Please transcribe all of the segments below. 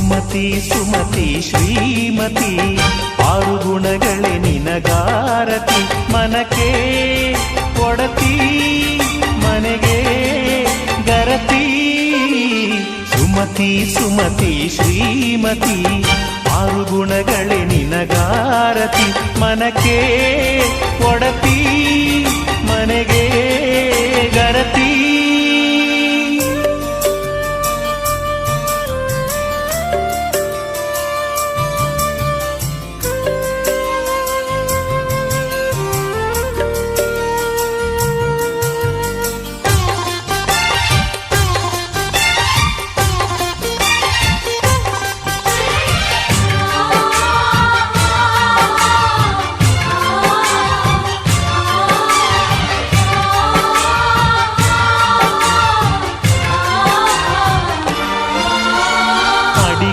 ಸುಮತಿ ಸುಮತಿ ಶ್ರೀಮತಿ ಆರು ಗುಣಗಳೇ ನಿನಗಾರತಿ ಮನಕ್ಕೆ ಕೊಡತಿ ಮನೆಗೆ ಗರತಿ ಸುಮತಿ ಸುಮತಿ ಶ್ರೀಮತಿ ಆರು ಗುಣಗಳೇ ನಿನಗಾರತಿ ಮನಕ್ಕೆ ಕೊಡತಿ ಮನೆಗೆ ಗರತಿ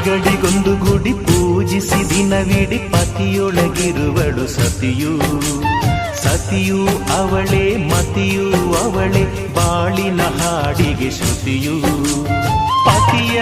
ಗಡಿಗೊಂದು ಗುಡಿ ಪೂಜಿಸಿ ದಿನವಿಡಿ ಪತಿಯೊಳಗಿರುವಳು ಸತಿಯು ಸತಿಯು ಅವಳೇ ಮತಿಯು ಅವಳೇ ಬಾಳಿನ ಹಾಡಿಗೆ ಶ್ರುತಿಯು ಪತಿಯ